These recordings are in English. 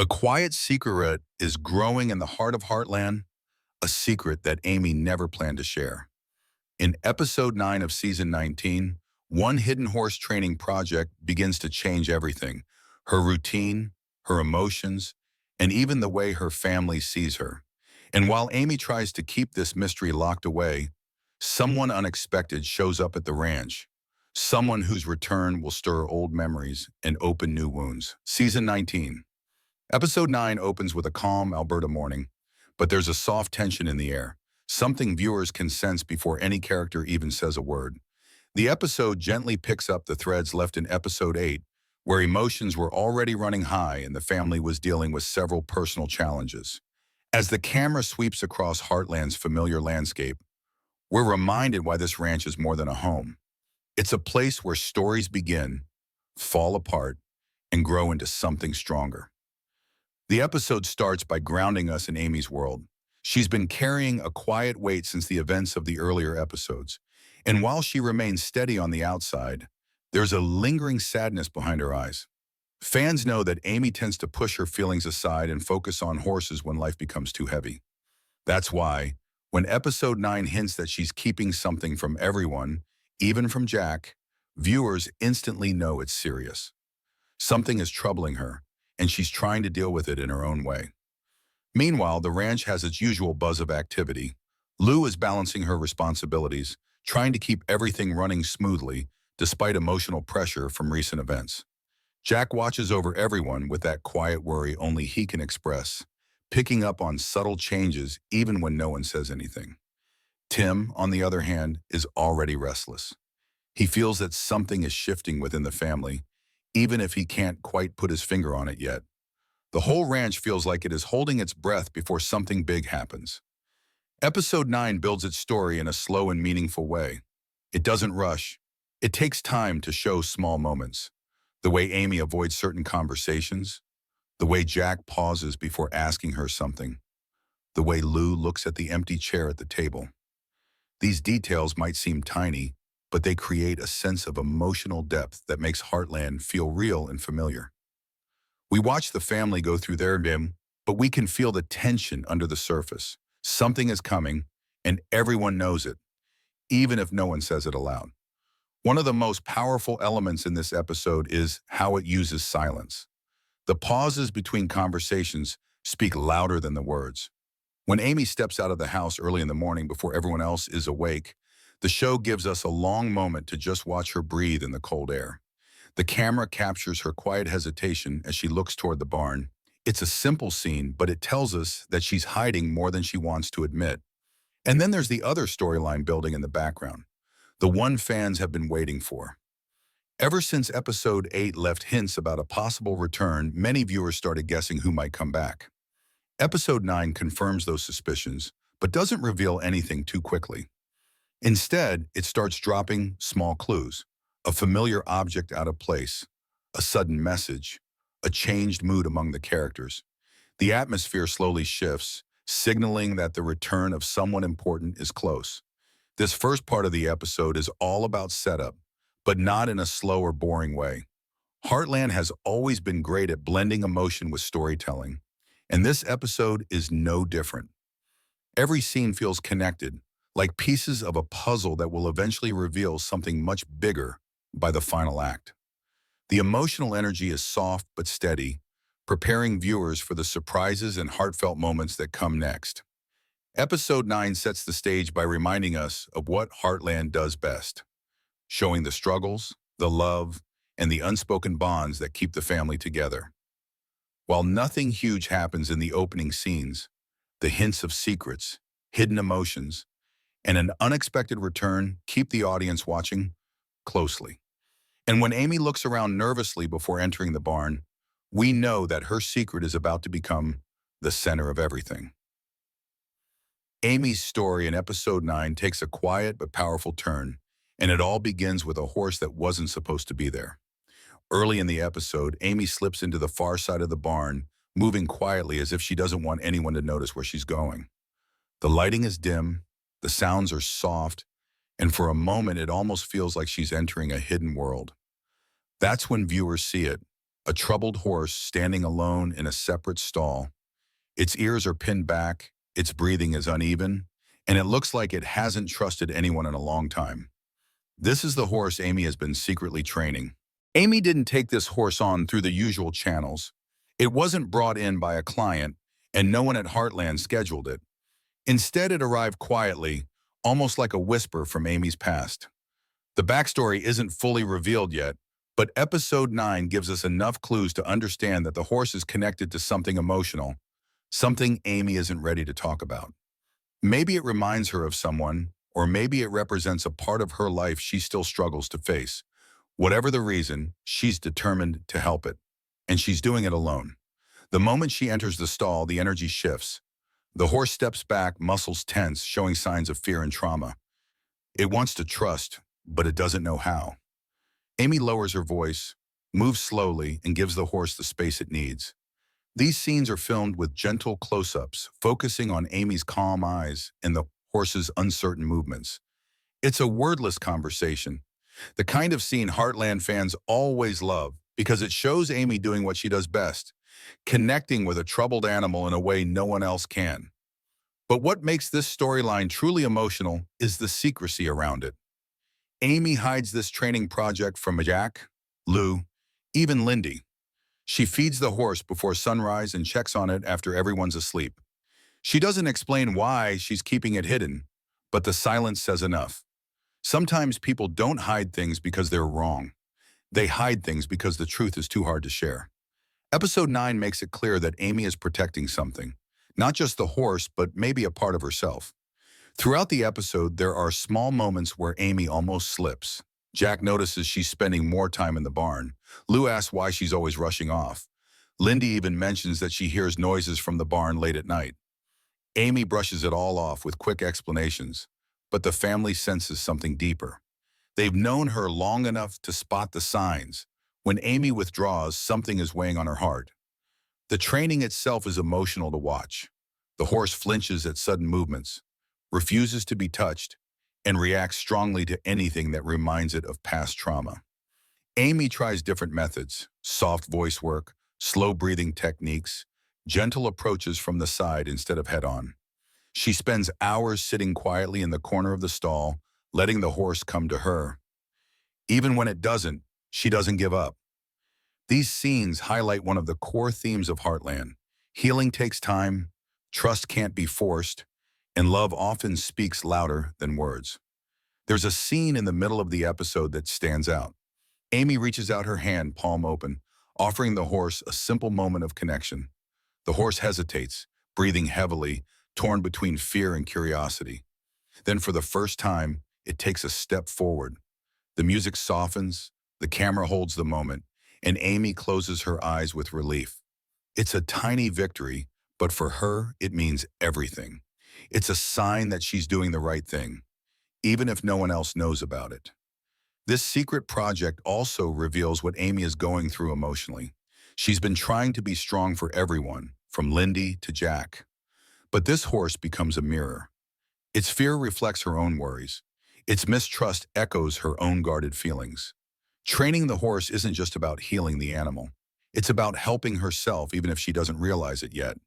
A quiet secret is growing in the heart of Heartland, a secret that Amy never planned to share. In episode 9 of season 19, one hidden horse training project begins to change everything: her routine, her emotions, and even the way her family sees her. And while Amy tries to keep this mystery locked away, someone unexpected shows up at the ranch. Someone whose return will stir old memories and open new wounds. Season 19. Episode 9 opens with a calm Alberta morning, but there's a soft tension in the air, something viewers can sense before any character even says a word. The episode gently picks up the threads left in episode 8, where emotions were already running high and the family was dealing with several personal challenges. As the camera sweeps across Heartland's familiar landscape, we're reminded why this ranch is more than a home. It's a place where stories begin, fall apart, and grow into something stronger. The episode starts by grounding us in Amy's world. She's been carrying a quiet weight since the events of the earlier episodes, and while she remains steady on the outside, there's a lingering sadness behind her eyes. Fans know that Amy tends to push her feelings aside and focus on horses when life becomes too heavy. That's why, when episode 9 hints that she's keeping something from everyone, even from Jack, viewers instantly know it's serious. Something is troubling her, and she's trying to deal with it in her own way. Meanwhile, the ranch has its usual buzz of activity. Lou is balancing her responsibilities, trying to keep everything running smoothly despite emotional pressure from recent events. Jack watches over everyone with that quiet worry only he can express, picking up on subtle changes even when no one says anything. Tim, on the other hand, is already restless. He feels that something is shifting within the family, even if he can't quite put his finger on it yet. The whole ranch feels like it is holding its breath before something big happens. Episode 9 builds its story in a slow and meaningful way. It doesn't rush. It takes time to show small moments. The way Amy avoids certain conversations, the way Jack pauses before asking her something, the way Lou looks at the empty chair at the table. These details might seem tiny, but they create a sense of emotional depth that makes Heartland feel real and familiar. We watch the family go through their dim, but we can feel the tension under the surface. Something is coming, and everyone knows it, even if no one says it aloud. One of the most powerful elements in this episode is how it uses silence. The pauses between conversations speak louder than the words. When Amy steps out of the house early in the morning before everyone else is awake, the show gives us a long moment to just watch her breathe in the cold air. The camera captures her quiet hesitation as she looks toward the barn. It's a simple scene, but it tells us that she's hiding more than she wants to admit. And then there's the other storyline building in the background, the one fans have been waiting for. Ever since episode 8 left hints about a possible return, many viewers started guessing who might come back. Episode 9 confirms those suspicions, but doesn't reveal anything too quickly. Instead, it starts dropping small clues: a familiar object out of place, a sudden message, a changed mood among the characters. The atmosphere slowly shifts, signaling that the return of someone important is close. This first part of the episode is all about setup, but not in a slow or boring way. Heartland has always been great at blending emotion with storytelling, and this episode is no different. Every scene feels connected, like pieces of a puzzle that will eventually reveal something much bigger by the final act. The emotional energy is soft but steady, preparing viewers for the surprises and heartfelt moments that come next. Episode 9 sets the stage by reminding us of what Heartland does best, showing the struggles, the love, and the unspoken bonds that keep the family together. While nothing huge happens in the opening scenes, the hints of secrets, hidden emotions, and an unexpected return keep the audience watching closely. And when Amy looks around nervously before entering the barn, we know that her secret is about to become the center of everything. Amy's story in episode 9 takes a quiet but powerful turn, and it all begins with a horse that wasn't supposed to be there. Early in the episode, Amy slips into the far side of the barn, moving quietly as if she doesn't want anyone to notice where she's going. The lighting is dim, the sounds are soft, and for a moment it almost feels like she's entering a hidden world. That's when viewers see it, A troubled horse standing alone in a separate stall. Its ears are pinned back, its breathing is uneven, and it looks like it hasn't trusted anyone in a long time. This is the horse Amy has been secretly training. Amy didn't take this horse on through the usual channels. It wasn't brought in by a client, and no one at Heartland scheduled it. Instead, it arrived quietly, almost like a whisper from Amy's past. The backstory isn't fully revealed yet, but episode 9 gives us enough clues to understand that the horse is connected to something emotional, something Amy isn't ready to talk about. Maybe it reminds her of someone, or maybe it represents a part of her life she still struggles to face. Whatever the reason, she's determined to help it, and she's doing it alone. The moment she enters the stall, the energy shifts. The horse steps back, muscles tense, showing signs of fear and trauma. It wants to trust, but it doesn't know how. Amy lowers her voice, moves slowly, and gives the horse the space it needs. These scenes are filmed with gentle close-ups, focusing on Amy's calm eyes and the horse's uncertain movements. It's a wordless conversation, the kind of scene Heartland fans always love because it shows Amy doing what she does best, connecting with a troubled animal in a way no one else can. But what makes this storyline truly emotional is the secrecy around it. Amy hides this training project from Jack, Lou, even Lindy. She feeds the horse before sunrise and checks on it after everyone's asleep. She doesn't explain why she's keeping it hidden, but the silence says enough. Sometimes people don't hide things because they're wrong. They hide things because the truth is too hard to share. Episode 9 makes it clear that Amy is protecting something, not just the horse, but maybe a part of herself. Throughout the episode, there are small moments where Amy almost slips. Jack notices she's spending more time in the barn. Lou asks why she's always rushing off. Lindy even mentions that she hears noises from the barn late at night. Amy brushes it all off with quick explanations, but the family senses something deeper. They've known her long enough to spot the signs. When Amy withdraws, something is weighing on her heart. The training itself is emotional to watch. The horse flinches at sudden movements, refuses to be touched, and reacts strongly to anything that reminds it of past trauma. Amy tries different methods: soft voice work, slow breathing techniques, gentle approaches from the side instead of head-on. She spends hours sitting quietly in the corner of the stall, letting the horse come to her. Even when it doesn't, she doesn't give up. These scenes highlight one of the core themes of Heartland. Healing takes time, trust can't be forced, and love often speaks louder than words. There's a scene in the middle of the episode that stands out. Amy reaches out her hand, palm open, offering the horse a simple moment of connection. The horse hesitates, breathing heavily, torn between fear and curiosity. Then for the first time, it takes a step forward. The music softens, the camera holds the moment, and Amy closes her eyes with relief. It's a tiny victory, but for her, it means everything. It's a sign that she's doing the right thing, even if no one else knows about it. This secret project also reveals what Amy is going through emotionally. She's been trying to be strong for everyone, from Lindy to Jack. But this horse becomes a mirror. Its fear reflects her own worries. Its mistrust echoes her own guarded feelings. Training the horse isn't just about healing the animal. It's about helping herself, even if she doesn't realize it yet.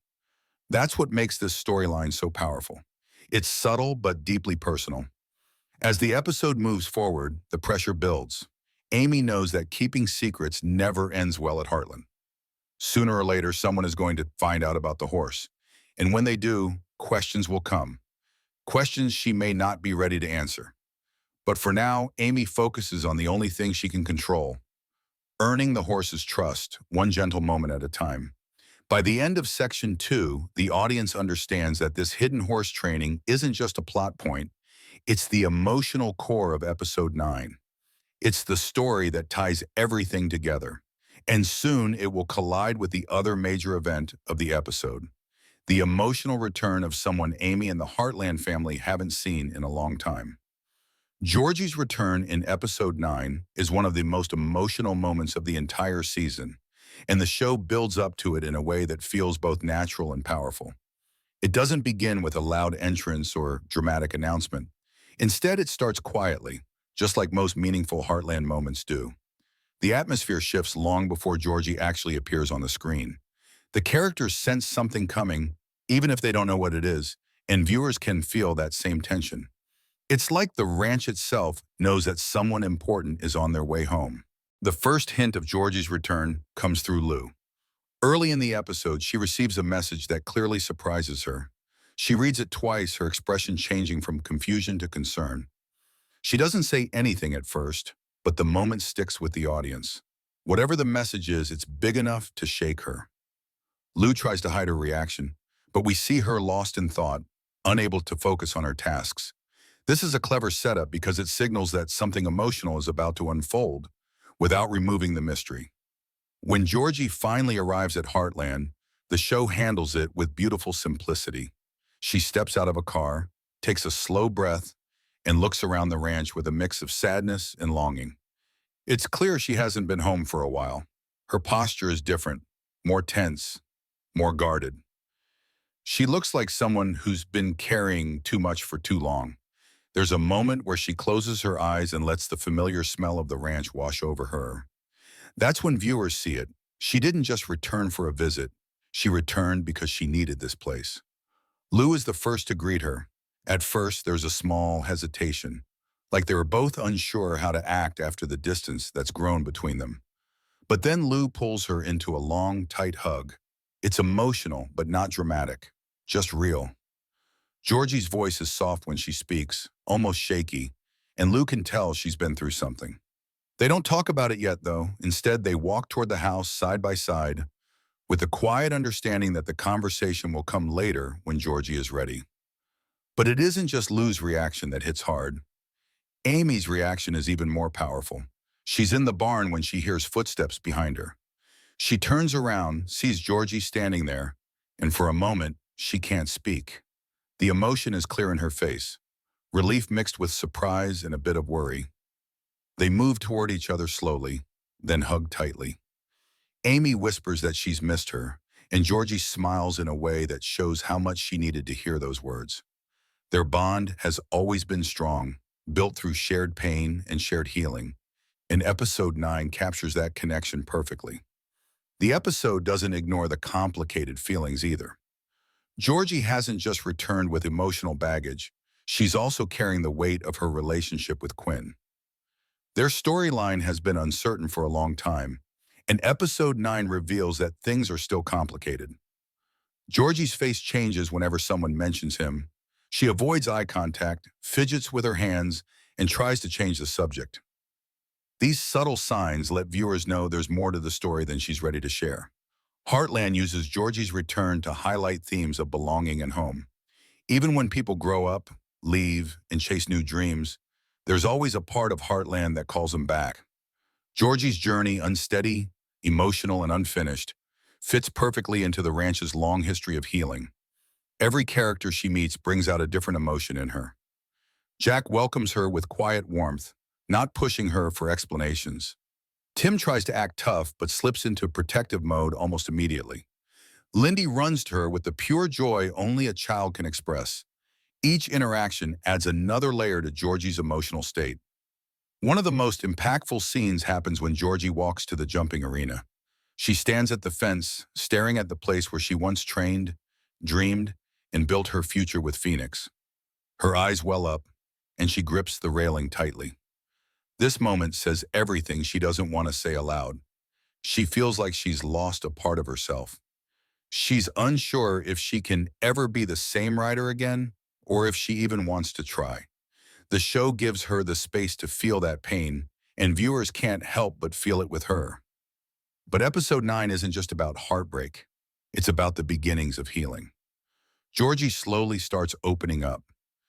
That's what makes this storyline so powerful. It's subtle but deeply personal. As the episode moves forward, the pressure builds. Amy knows that keeping secrets never ends well at Heartland. Sooner or later, someone is going to find out about the horse. And when they do, questions will come. Questions she may not be ready to answer. But for now, Amy focuses on the only thing she can control: earning the horse's trust, one gentle moment at a time. By the end of Section 2, the audience understands that this hidden horse training isn't just a plot point, it's the emotional core of Episode 9. It's the story that ties everything together. And soon it will collide with the other major event of the episode: the emotional return of someone Amy and the Heartland family haven't seen in a long time. Georgie's return in Episode 9 is one of the most emotional moments of the entire season, and the show builds up to it in a way that feels both natural and powerful. It doesn't begin with a loud entrance or dramatic announcement. Instead, it starts quietly, just like most meaningful Heartland moments do. The atmosphere shifts long before Georgie actually appears on the screen. The characters sense something coming, even if they don't know what it is, and viewers can feel that same tension. It's like the ranch itself knows that someone important is on their way home. The first hint of Georgie's return comes through Lou. Early in the episode, she receives a message that clearly surprises her. She reads it twice, her expression changing from confusion to concern. She doesn't say anything at first, but the moment sticks with the audience. Whatever the message is, it's big enough to shake her. Lou tries to hide her reaction, but we see her lost in thought, unable to focus on her tasks. This is a clever setup because it signals that something emotional is about to unfold without removing the mystery. When Georgie finally arrives at Heartland, the show handles it with beautiful simplicity. She steps out of a car, takes a slow breath, and looks around the ranch with a mix of sadness and longing. It's clear she hasn't been home for a while. Her posture is different, more tense, more guarded. She looks like someone who's been carrying too much for too long. There's a moment where she closes her eyes and lets the familiar smell of the ranch wash over her. That's when viewers see it. She didn't just return for a visit. She returned because she needed this place. Lou is the first to greet her. At first, there's a small hesitation, like they were both unsure how to act after the distance that's grown between them. But then Lou pulls her into a long, tight hug. It's emotional, but not dramatic, just real. Georgie's voice is soft when she speaks, almost shaky, and Lou can tell she's been through something. They don't talk about it yet, though. Instead, they walk toward the house side by side, with the quiet understanding that the conversation will come later when Georgie is ready. But it isn't just Lou's reaction that hits hard. Amy's reaction is even more powerful. She's in the barn when she hears footsteps behind her. She turns around, sees Georgie standing there, and for a moment, she can't speak. The emotion is clear in her face, relief mixed with surprise and a bit of worry. They move toward each other slowly, then hug tightly. Amy whispers that she's missed her, and Georgie smiles in a way that shows how much she needed to hear those words. Their bond has always been strong, built through shared pain and shared healing, and episode 9 captures that connection perfectly. The episode doesn't ignore the complicated feelings either. Georgie hasn't just returned with emotional baggage, she's also carrying the weight of her relationship with Quinn. Their storyline has been uncertain for a long time, and episode 9 reveals that things are still complicated. Georgie's face changes whenever someone mentions him. She avoids eye contact, fidgets with her hands, and tries to change the subject. These subtle signs let viewers know there's more to the story than she's ready to share. Heartland uses Georgie's return to highlight themes of belonging and home. Even when people grow up, leave, and chase new dreams, there's always a part of Heartland that calls them back. Georgie's journey, unsteady, emotional, and unfinished, fits perfectly into the ranch's long history of healing. Every character she meets brings out a different emotion in her. Jack welcomes her with quiet warmth, not pushing her for explanations. Tim tries to act tough but slips into protective mode almost immediately. Lindy runs to her with the pure joy only a child can express. Each interaction adds another layer to Georgie's emotional state. One of the most impactful scenes happens when Georgie walks to the jumping arena. She stands at the fence, staring at the place where she once trained, dreamed, and built her future with Phoenix. Her eyes well up, and she grips the railing tightly. This moment says everything she doesn't want to say aloud. She feels like she's lost a part of herself. She's unsure if she can ever be the same rider again, or if she even wants to try. The show gives her the space to feel that pain, and viewers can't help but feel it with her. But episode 9 isn't just about heartbreak. It's about the beginnings of healing. Georgie slowly starts opening up.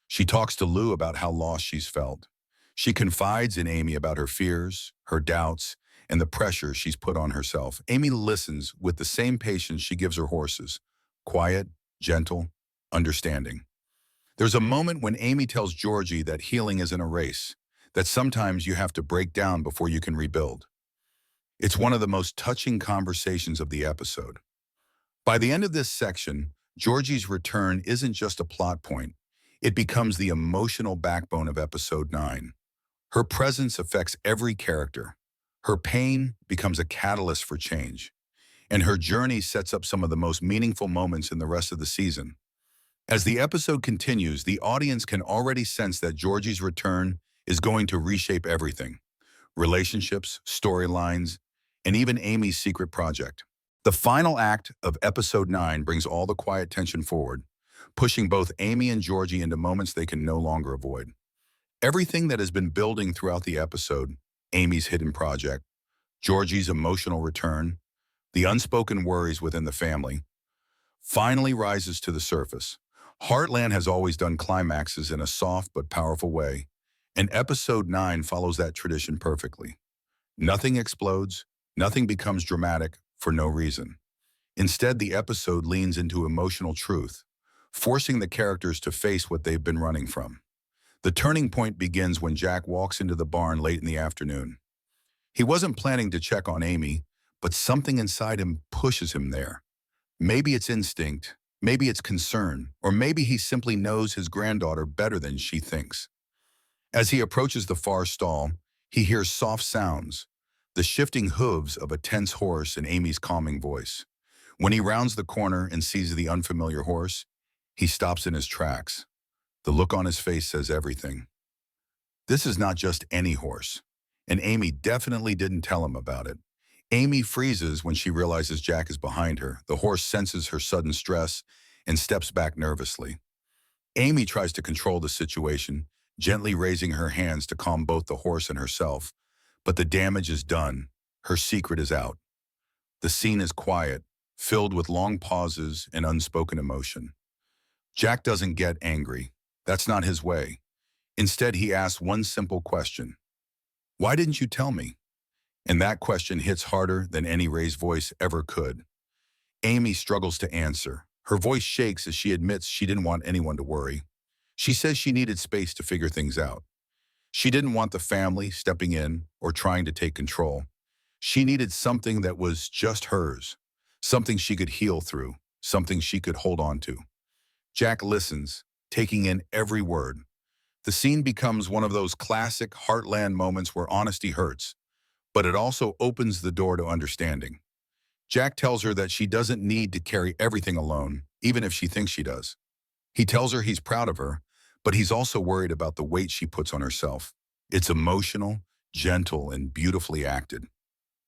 She talks to Lou about how lost she's felt. She confides in Amy about her fears, her doubts, and the pressure she's put on herself. Amy listens with the same patience she gives her horses, quiet, gentle, understanding. There's a moment when Amy tells Georgie that healing isn't a race, that sometimes you have to break down before you can rebuild. It's one of the most touching conversations of the episode. By the end of this section, Georgie's return isn't just a plot point. It becomes the emotional backbone of episode 9. Her presence affects every character. Her pain becomes a catalyst for change, and her journey sets up some of the most meaningful moments in the rest of the season. As the episode continues, the audience can already sense that Georgie's return is going to reshape everything: relationships, storylines, and even Amy's secret project. The final act of episode 9 brings all the quiet tension forward, pushing both Amy and Georgie into moments they can no longer avoid. Everything that has been building throughout the episode, Amy's hidden project, Georgie's emotional return, the unspoken worries within the family, finally rises to the surface. Heartland has always done climaxes in a soft but powerful way, and episode 9 follows that tradition perfectly. Nothing explodes, nothing becomes dramatic for no reason. Instead, the episode leans into emotional truth, forcing the characters to face what they've been running from. The turning point begins when Jack walks into the barn late in the afternoon. He wasn't planning to check on Amy, but something inside him pushes him there. Maybe it's instinct, maybe it's concern, or maybe he simply knows his granddaughter better than she thinks. As he approaches the far stall, he hears soft sounds, the shifting hooves of a tense horse and Amy's calming voice. When he rounds the corner and sees the unfamiliar horse, he stops in his tracks. The look on his face says everything. This is not just any horse, and Amy definitely didn't tell him about it. Amy freezes when she realizes Jack is behind her. The horse senses her sudden stress and steps back nervously. Amy tries to control the situation, gently raising her hands to calm both the horse and herself. But the damage is done. Her secret is out. The scene is quiet, filled with long pauses and unspoken emotion. Jack doesn't get angry. That's not his way. Instead, he asks one simple question. Why didn't you tell me? And that question hits harder than any raised voice ever could. Amy struggles to answer. Her voice shakes as she admits she didn't want anyone to worry. She says she needed space to figure things out. She didn't want the family stepping in or trying to take control. She needed something that was just hers, something she could heal through, something she could hold on to. Jack listens, taking in every word. The scene becomes one of those classic Heartland moments where honesty hurts, but it also opens the door to understanding. Jack tells her that she doesn't need to carry everything alone, even if she thinks she does. He tells her he's proud of her, but he's also worried about the weight she puts on herself. It's emotional, gentle, and beautifully acted.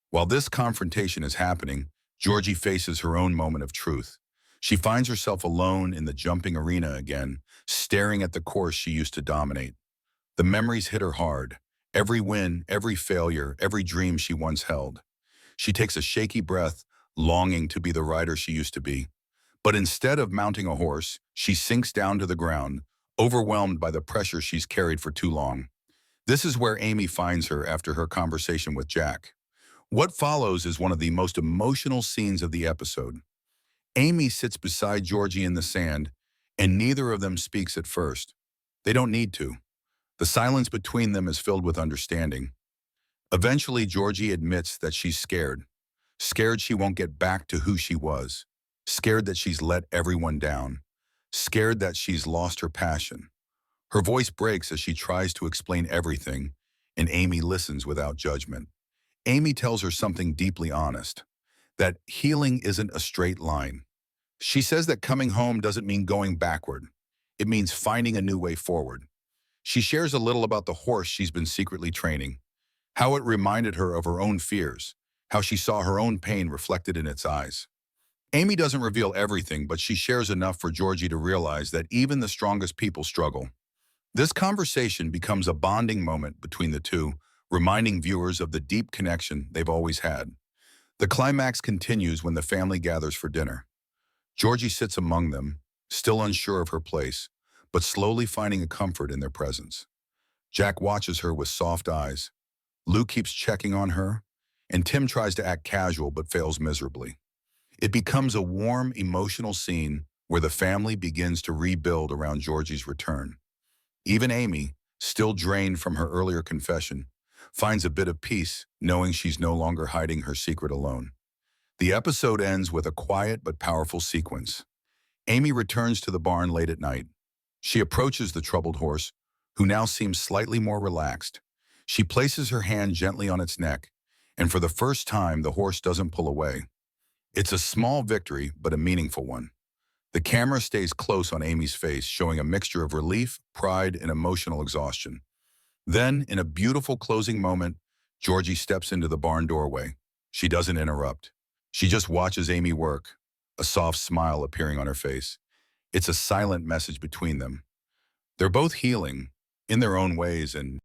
While this confrontation is happening, Georgie faces her own moment of truth. She finds herself alone in the jumping arena again, staring at the course she used to dominate. The memories hit her hard. Every win, every failure, every dream she once held. She takes a shaky breath, longing to be the rider she used to be. But instead of mounting a horse, she sinks down to the ground, overwhelmed by the pressure she's carried for too long. This is where Amy finds her after her conversation with Jack. What follows is one of the most emotional scenes of the episode. Amy sits beside Georgie in the sand, and neither of them speaks at first. They don't need to. The silence between them is filled with understanding. Eventually, Georgie admits that she's scared. Scared she won't get back to who she was. Scared that she's let everyone down. Scared that she's lost her passion. Her voice breaks as she tries to explain everything, and Amy listens without judgment. Amy tells her something deeply honest, that healing isn't a straight line. She says that coming home doesn't mean going backward. It means finding a new way forward. She shares a little about the horse she's been secretly training, how it reminded her of her own fears, how she saw her own pain reflected in its eyes. Amy doesn't reveal everything, but she shares enough for Georgie to realize that even the strongest people struggle. This conversation becomes a bonding moment between the two, reminding viewers of the deep connection they've always had. The climax continues when the family gathers for dinner. Georgie sits among them, still unsure of her place, but slowly finding a comfort in their presence. Jack watches her with soft eyes. Lou keeps checking on her, and Tim tries to act casual but fails miserably. It becomes a warm, emotional scene where the family begins to rebuild around Georgie's return. Even Amy, still drained from her earlier confession, finds a bit of peace knowing she's no longer hiding her secret alone. The episode ends with a quiet but powerful sequence. Amy returns to the barn late at night. She approaches the troubled horse, who now seems slightly more relaxed. She places her hand gently on its neck, And for the first time, the horse doesn't pull away. It's a small victory, but a meaningful one. The camera stays close on Amy's face, showing a mixture of relief, pride, and emotional exhaustion. Then, in a beautiful closing moment, Georgie steps into the barn doorway. She doesn't interrupt. She just watches Amy work, a soft smile appearing on her face. It's a silent message between them. They're both healing in their own ways, and